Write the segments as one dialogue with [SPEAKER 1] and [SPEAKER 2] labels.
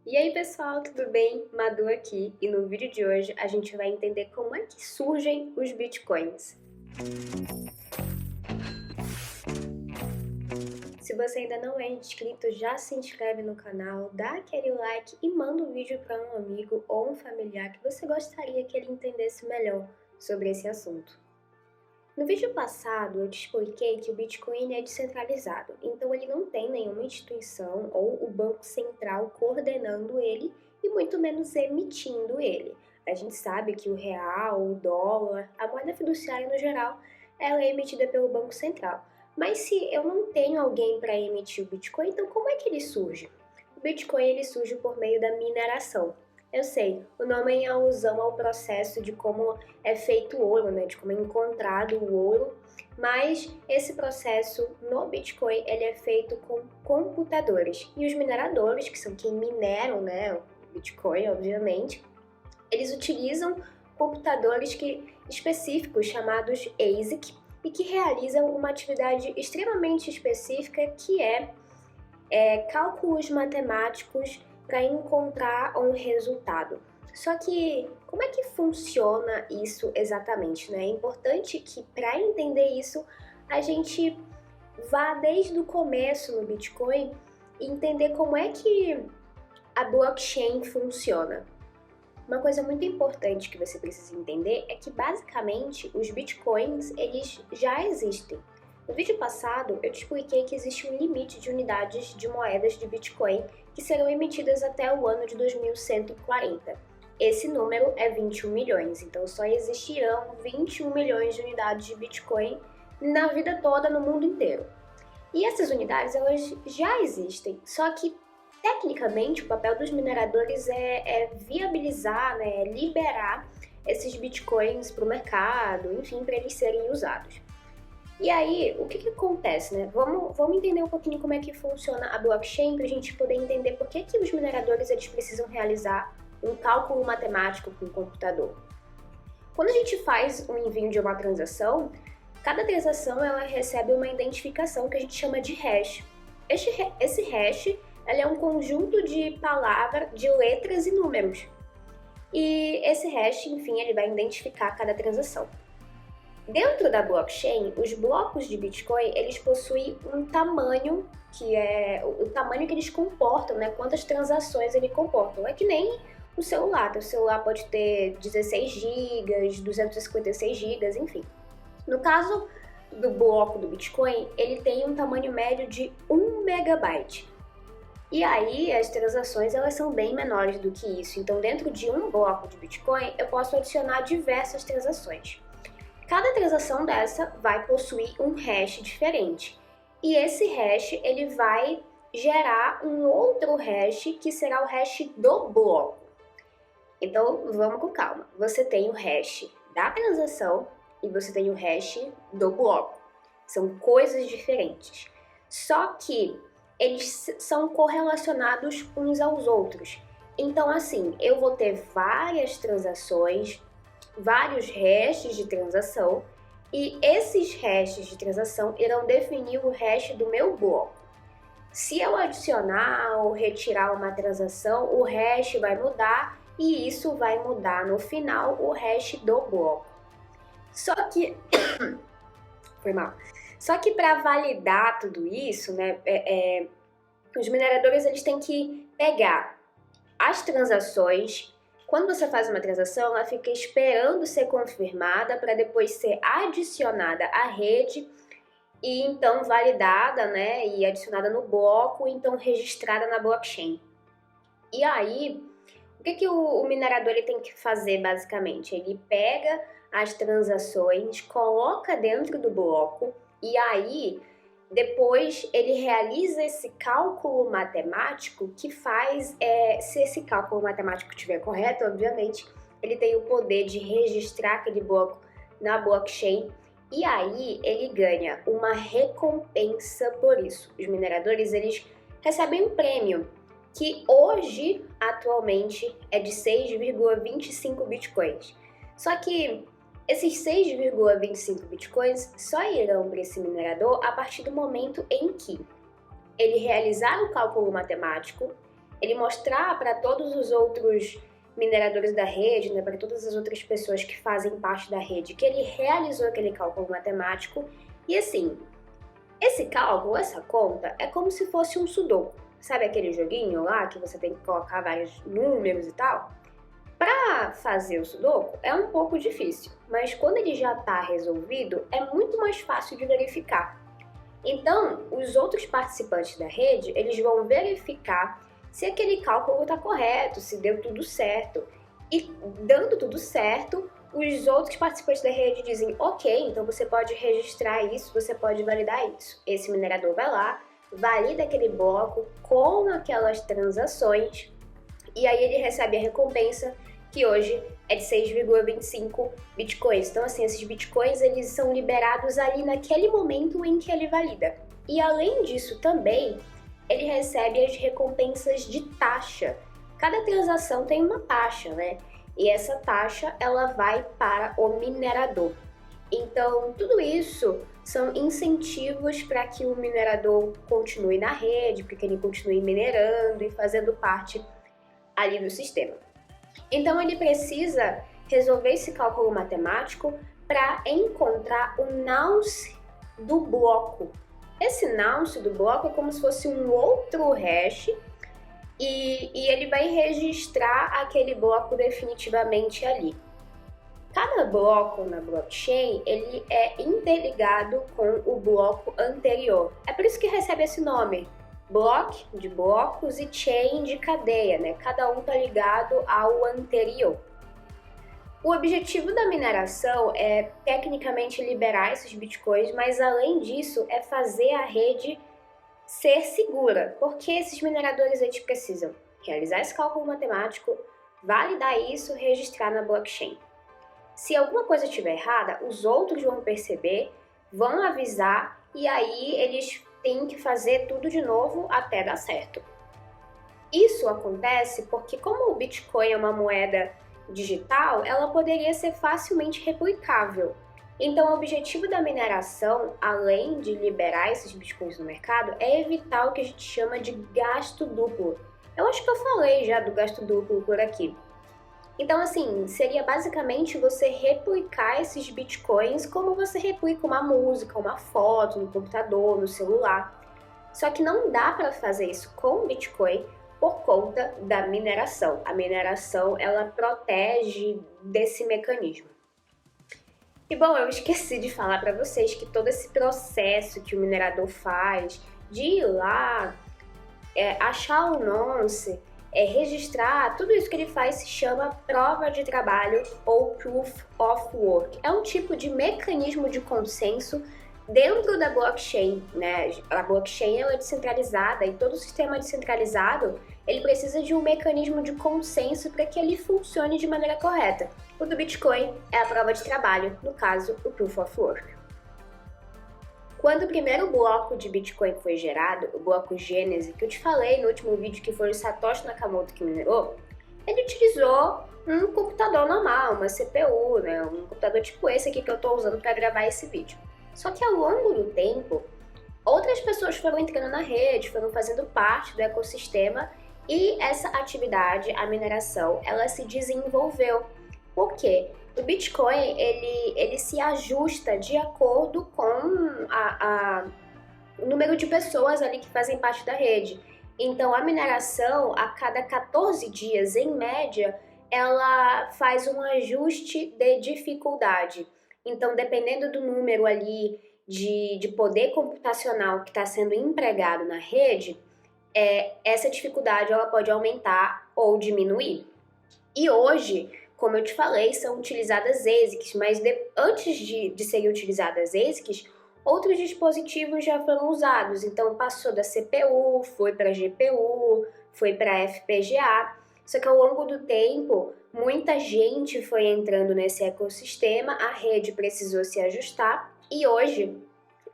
[SPEAKER 1] E aí pessoal, tudo bem? Madu aqui e no vídeo de hoje a gente vai entender como é que surgem os bitcoins. Se você ainda não é inscrito, já se inscreve no canal, dá aquele like e manda o vídeo para um amigo ou um familiar que você gostaria que ele entendesse melhor sobre esse assunto. No vídeo passado eu te expliquei que o Bitcoin é descentralizado, então ele não tem nenhuma instituição ou o Banco Central coordenando ele e muito menos emitindo ele. A gente sabe que o real, o dólar, a moeda fiduciária no geral, ela é emitida pelo Banco Central. Mas se eu não tenho alguém para emitir o Bitcoin, então como é que ele surge? O Bitcoin ele surge por meio da mineração. Eu sei, o nome é alusão ao processo de como é feito o ouro, né, de como é encontrado o ouro, mas esse processo no Bitcoin ele é feito com computadores. E os mineradores, que são quem mineram, né, o Bitcoin, obviamente, eles utilizam computadores específicos chamados ASIC e que realizam uma atividade extremamente específica que é cálculos matemáticos para encontrar um resultado. Só que como é que funciona isso exatamente, né? É importante que para entender isso a gente vá desde o começo no Bitcoin e entender como é que a blockchain funciona. Uma coisa muito importante que você precisa entender é que basicamente os bitcoins eles já existem. No vídeo passado eu te expliquei que existe um limite de unidades de moedas de Bitcoin que serão emitidas até o ano de 2140. Esse número é 21 milhões, então só existirão 21 milhões de unidades de Bitcoin na vida toda no mundo inteiro. E essas unidades elas já existem, só que tecnicamente o papel dos mineradores é viabilizar, né, liberar esses bitcoins para o mercado, enfim, para eles serem usados. E aí, o que acontece, né? Vamos entender um pouquinho como é que funciona a blockchain para a gente poder entender por que os mineradores eles precisam realizar um cálculo matemático com o computador. Quando a gente faz um envio de uma transação, cada transação ela recebe uma identificação que a gente chama de hash. Esse hash ela é um conjunto de palavras, de letras e números. E esse hash, enfim, ele vai identificar cada transação. Dentro da blockchain, os blocos de Bitcoin, eles possuem um tamanho que é o tamanho que eles comportam, né? Quantas transações ele comportam. É que nem o celular. O celular pode ter 16 GB, 256 GB, enfim. No caso do bloco do Bitcoin, ele tem um tamanho médio de 1 megabyte. E aí as transações elas são bem menores do que isso. Então, dentro de um bloco de Bitcoin, eu posso adicionar diversas transações. Cada transação dessa vai possuir um hash diferente. E esse hash ele vai gerar um outro hash que será o hash do bloco. Então, vamos com calma. Você tem o hash da transação e você tem o hash do bloco. São coisas diferentes. Só que eles são correlacionados uns aos outros. Então, assim, eu vou ter várias transações, vários hashes de transação, e esses hashes de transação irão definir o hash do meu bloco. Se eu adicionar ou retirar uma transação, o hash vai mudar e isso vai mudar no final o hash do bloco. Só que foi mal. Só que para validar tudo isso, né, os mineradores eles têm que pegar as transações. Quando você faz uma transação, ela fica esperando ser confirmada para depois ser adicionada à rede e então validada, né, e adicionada no bloco, então registrada na blockchain. E aí, o que o minerador ele tem que fazer basicamente? Ele pega as transações, coloca dentro do bloco e aí depois ele realiza esse cálculo matemático que faz, se esse cálculo matemático estiver correto, obviamente, ele tem o poder de registrar aquele bloco na blockchain e aí ele ganha uma recompensa por isso. Os mineradores eles recebem um prêmio que hoje, atualmente, é de 6,25 bitcoins. Só que esses 6,25 bitcoins só irão para esse minerador a partir do momento em que ele realizar o cálculo matemático ele mostrar para todos os outros mineradores da rede, né, para todas as outras pessoas que fazem parte da rede, que ele realizou aquele cálculo matemático. E assim, esse cálculo, essa conta, é como se fosse um sudoku. Sabe aquele joguinho lá que você tem que colocar vários números e tal? Para fazer o sudoku é um pouco difícil, mas quando ele já está resolvido, é muito mais fácil de verificar. Então, os outros participantes da rede, eles vão verificar se aquele cálculo está correto, se deu tudo certo. E dando tudo certo, os outros participantes da rede dizem, ok, então você pode registrar isso, você pode validar isso. Esse minerador vai lá, valida aquele bloco com aquelas transações e aí ele recebe a recompensa, que hoje é de 6,25 bitcoins. Então, assim, esses bitcoins eles são liberados ali naquele momento em que ele valida. E além disso também, ele recebe as recompensas de taxa. Cada transação tem uma taxa, né? E essa taxa, ela vai para o minerador. Então, tudo isso são incentivos para que o minerador continue na rede, para que ele continue minerando e fazendo parte ali do sistema. Então, ele precisa resolver esse cálculo matemático para encontrar o nonce do bloco. Esse nonce do bloco é como se fosse um outro hash e ele vai registrar aquele bloco definitivamente ali. Cada bloco na blockchain, ele é interligado com o bloco anterior. É por isso que recebe esse nome, block de blocos e chain de cadeia, né? Cada um está ligado ao anterior. O objetivo da mineração é tecnicamente liberar esses bitcoins, mas além disso é fazer a rede ser segura, porque esses mineradores eles precisam realizar esse cálculo matemático, validar isso, registrar na blockchain. Se alguma coisa estiver errada, os outros vão perceber, vão avisar e aí eles têm que fazer tudo de novo até dar certo. Isso acontece porque como o Bitcoin é uma moeda digital, ela poderia ser facilmente replicável. Então, o objetivo da mineração, além de liberar esses bitcoins no mercado, é evitar o que a gente chama de gasto duplo. Eu acho que eu falei já do gasto duplo por aqui. Então, assim, seria basicamente você replicar esses bitcoins como você replica uma música, uma foto no computador, no celular. Só que não dá para fazer isso com Bitcoin por conta da mineração. A mineração, ela protege desse mecanismo. E bom, eu esqueci de falar para vocês que todo esse processo que o minerador faz de ir lá, achar o nonce, registrar, tudo isso que ele faz se chama prova de trabalho ou Proof of Work. É um tipo de mecanismo de consenso dentro da blockchain, né? A blockchain ela é descentralizada e todo sistema descentralizado ele precisa de um mecanismo de consenso para que ele funcione de maneira correta. O do Bitcoin é a prova de trabalho, no caso, o Proof of Work. Quando o primeiro bloco de Bitcoin foi gerado, o bloco Gênese, que eu te falei no último vídeo que foi o Satoshi Nakamoto que minerou, ele utilizou um computador normal, uma CPU, né? Um computador tipo esse aqui que eu estou usando para gravar esse vídeo. Só que ao longo do tempo, outras pessoas foram entrando na rede, foram fazendo parte do ecossistema e essa atividade, a mineração, ela se desenvolveu. Por quê? O Bitcoin, ele se ajusta de acordo com o número de pessoas ali que fazem parte da rede. Então, a mineração, a cada 14 dias, em média, ela faz um ajuste de dificuldade. Então, dependendo do número ali de poder computacional que está sendo empregado na rede, essa dificuldade ela pode aumentar ou diminuir. E hoje, como eu te falei, são utilizadas ASICs, mas antes de serem utilizadas ASICs, outros dispositivos já foram usados. Então, passou da CPU, foi para GPU, foi para FPGA. Só que ao longo do tempo, muita gente foi entrando nesse ecossistema, a rede precisou se ajustar e hoje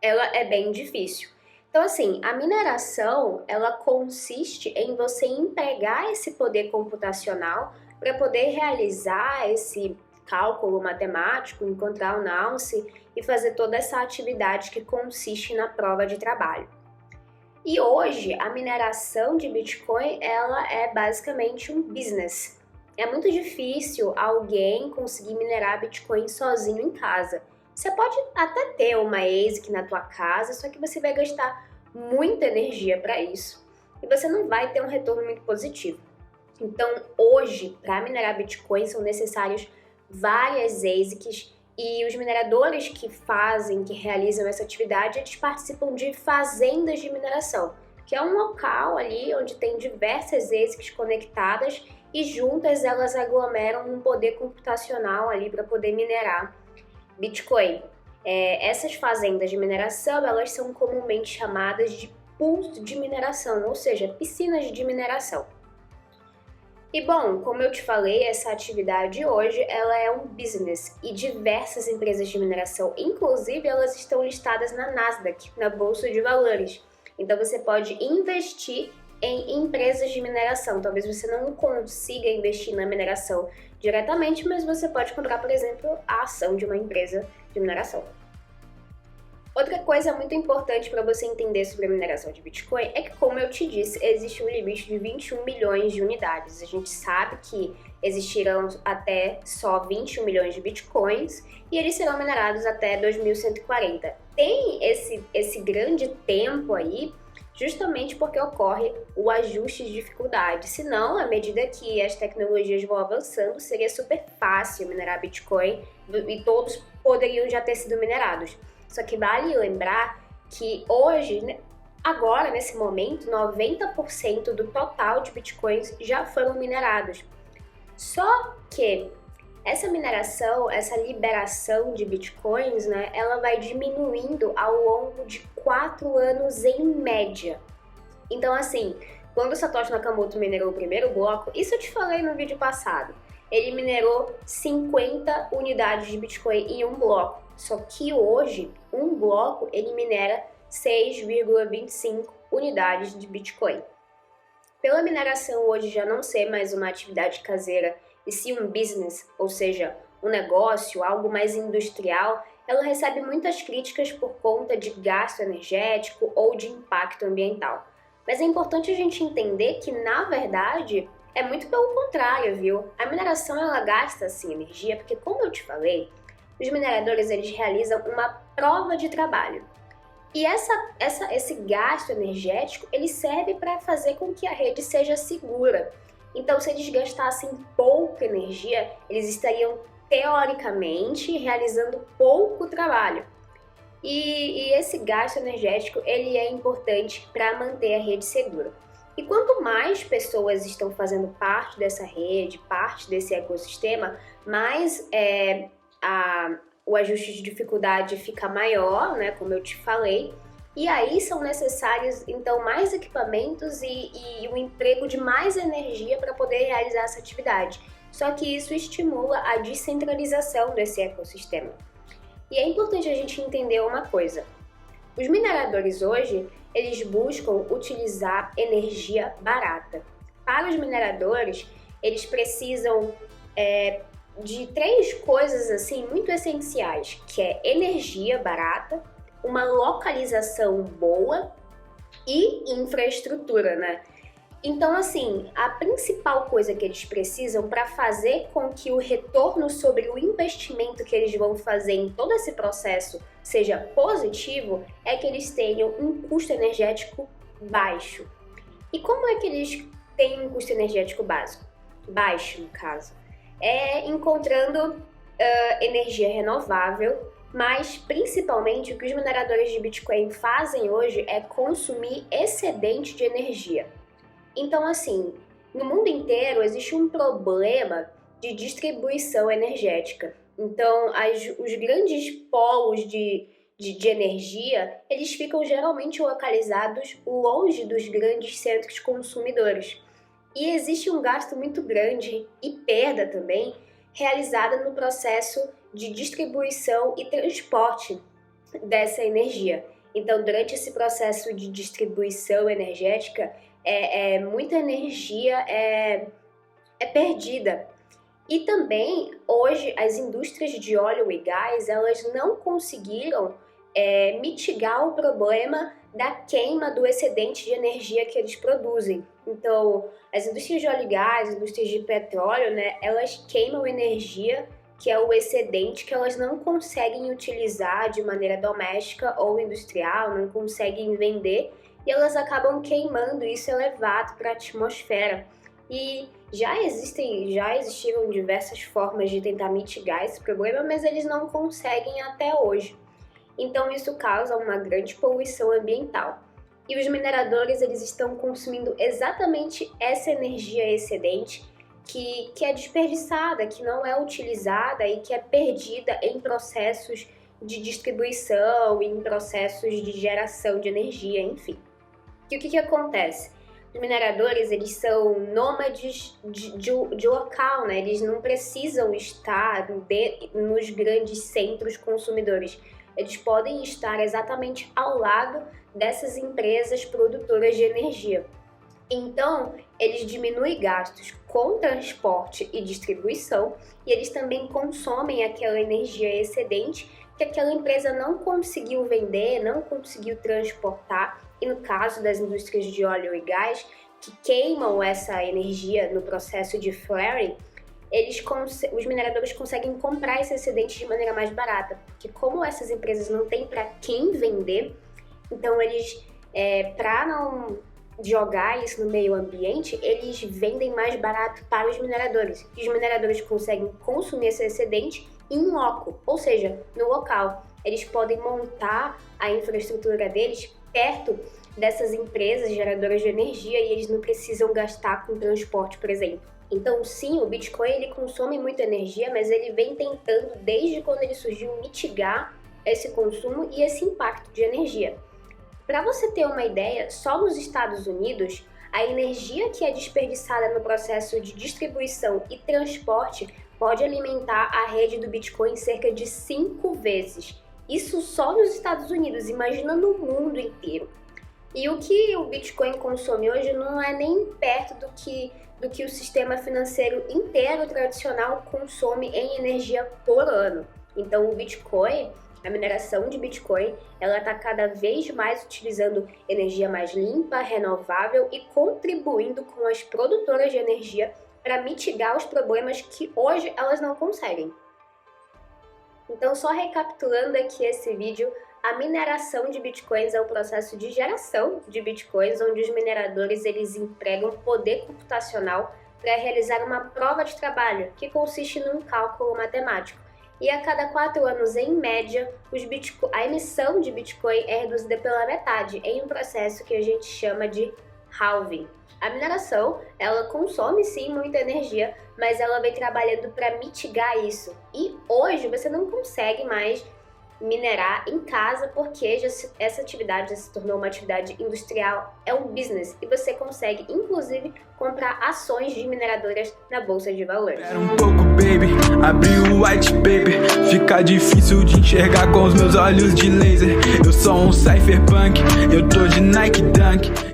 [SPEAKER 1] ela é bem difícil. Então, assim, a mineração, ela consiste em você empregar esse poder computacional para poder realizar esse cálculo matemático, encontrar o nonce e fazer toda essa atividade que consiste na prova de trabalho. E hoje a mineração de Bitcoin ela é basicamente um business. É muito difícil alguém conseguir minerar Bitcoin sozinho em casa. Você pode até ter uma ASIC na tua casa, só que você vai gastar muita energia para isso e você não vai ter um retorno muito positivo. Então, hoje, para minerar Bitcoin são necessários várias ASICs e os mineradores que realizam essa atividade, eles participam de fazendas de mineração, que é um local ali onde tem diversas ASICs conectadas e juntas elas aglomeram um poder computacional ali para poder minerar Bitcoin. Essas fazendas de mineração, elas são comumente chamadas de pools de mineração, ou seja, piscinas de mineração. E bom, como eu te falei, essa atividade hoje ela é um business e diversas empresas de mineração, inclusive elas estão listadas na Nasdaq, na Bolsa de Valores. Então você pode investir em empresas de mineração. Talvez você não consiga investir na mineração diretamente, mas você pode comprar, por exemplo, a ação de uma empresa de mineração. Outra coisa muito importante para você entender sobre a mineração de Bitcoin é que, como eu te disse, existe um limite de 21 milhões de unidades. A gente sabe que existirão até só 21 milhões de Bitcoins e eles serão minerados até 2140. Tem esse grande tempo aí justamente porque ocorre o ajuste de dificuldade. Senão, à medida que as tecnologias vão avançando, seria super fácil minerar Bitcoin e todos poderiam já ter sido minerados. Só que vale lembrar que hoje, agora, nesse momento, 90% do total de Bitcoins já foram minerados. Só que essa mineração, essa liberação de Bitcoins, ela vai diminuindo ao longo de 4 anos em média. Então, assim, quando Satoshi Nakamoto minerou o primeiro bloco, isso eu te falei no vídeo passado, ele minerou 50 unidades de Bitcoin em um bloco. Só que hoje, um bloco, ele minera 6,25 unidades de Bitcoin. Pela mineração hoje já não ser mais uma atividade caseira e sim um business, ou seja, um negócio, algo mais industrial, ela recebe muitas críticas por conta de gasto energético ou de impacto ambiental. Mas é importante a gente entender que, na verdade, é muito pelo contrário, viu? A mineração ela gasta sim energia, porque como eu te falei, os mineradores eles realizam uma prova de trabalho. E esse gasto energético ele serve para fazer com que a rede seja segura. Então, se eles gastassem pouca energia, eles estariam teoricamente realizando pouco trabalho. E esse gasto energético ele é importante para manter a rede segura. E quanto mais pessoas estão fazendo parte dessa rede, parte desse ecossistema, mais o ajuste de dificuldade fica maior, como eu te falei, e aí são necessários então mais equipamentos e o emprego de mais energia para poder realizar essa atividade. Só que isso estimula a descentralização desse ecossistema. E é importante a gente entender uma coisa. Os mineradores hoje, eles buscam utilizar energia barata. Para os mineradores, eles precisam de 3 coisas assim muito essenciais, que é energia barata, uma localização boa e infraestrutura, Então, assim, a principal coisa que eles precisam para fazer com que o retorno sobre o investimento que eles vão fazer em todo esse processo seja positivo é que eles tenham um custo energético baixo. E como é que eles têm um custo energético baixo, no caso? Encontrando energia renovável, mas principalmente o que os mineradores de Bitcoin fazem hoje é consumir excedente de energia. Então, assim, no mundo inteiro existe um problema de distribuição energética. Então, os grandes polos de energia, eles ficam geralmente localizados longe dos grandes centros consumidores. E existe um gasto muito grande e perda também realizada no processo de distribuição e transporte dessa energia. Então, durante esse processo de distribuição energética, muita energia é perdida. E também, hoje, as indústrias de óleo e gás, elas não conseguiram mitigar o problema da queima do excedente de energia que eles produzem. Então, as indústrias de óleo e gás, as indústrias de petróleo, né, elas queimam energia, que é o excedente que elas não conseguem utilizar de maneira doméstica ou industrial, não conseguem vender, e elas acabam queimando isso elevado para a atmosfera. E já existiram diversas formas de tentar mitigar esse problema, mas eles não conseguem até hoje. Então isso causa uma grande poluição ambiental. E os mineradores, eles estão consumindo exatamente essa energia excedente que é desperdiçada, que não é utilizada e que é perdida em processos de distribuição, em processos de geração de energia, enfim. E o que acontece? Os mineradores, eles são nômades de local, né? Eles não precisam estar nos grandes centros consumidores. Eles podem estar exatamente ao lado dessas empresas produtoras de energia. Então, eles diminuem gastos com transporte e distribuição e eles também consomem aquela energia excedente que aquela empresa não conseguiu vender, não conseguiu transportar. E no caso das indústrias de óleo e gás, que queimam essa energia no processo de flaring, os mineradores conseguem comprar esse excedente de maneira mais barata, porque como essas empresas não têm para quem vender, então eles, para não jogar isso no meio ambiente, eles vendem mais barato para os mineradores. E os mineradores conseguem consumir esse excedente em loco, ou seja, no local. Eles podem montar a infraestrutura deles perto dessas empresas geradoras de energia e eles não precisam gastar com transporte, por exemplo. Então, sim, o Bitcoin ele consome muita energia, mas ele vem tentando, desde quando ele surgiu, mitigar esse consumo e esse impacto de energia. Para você ter uma ideia, só nos Estados Unidos, a energia que é desperdiçada no processo de distribuição e transporte pode alimentar a rede do Bitcoin cerca de 5 vezes. Isso só nos Estados Unidos, imagina no mundo inteiro. E o que o Bitcoin consome hoje não é nem perto do que o sistema financeiro inteiro tradicional consome em energia por ano. Então o Bitcoin, a mineração de Bitcoin, ela está cada vez mais utilizando energia mais limpa, renovável e contribuindo com as produtoras de energia para mitigar os problemas que hoje elas não conseguem. Então, só recapitulando aqui esse vídeo, a mineração de bitcoins é o processo de geração de bitcoins, onde os mineradores eles empregam poder computacional para realizar uma prova de trabalho, que consiste num cálculo matemático. E a cada 4 anos, em média, a emissão de Bitcoin é reduzida pela metade, em um processo que a gente chama de halving. A mineração, ela consome sim muita energia, mas ela vem trabalhando para mitigar isso. E hoje você não consegue mais minerar em casa porque essa atividade já se tornou uma atividade industrial, é um business e você consegue inclusive comprar ações de mineradoras na bolsa de valores.
[SPEAKER 2] Espera um pouco, baby, abri o white paper, fica difícil de enxergar com os meus olhos de laser. Eu sou um cypherpunk, eu tô de Nike Dunk.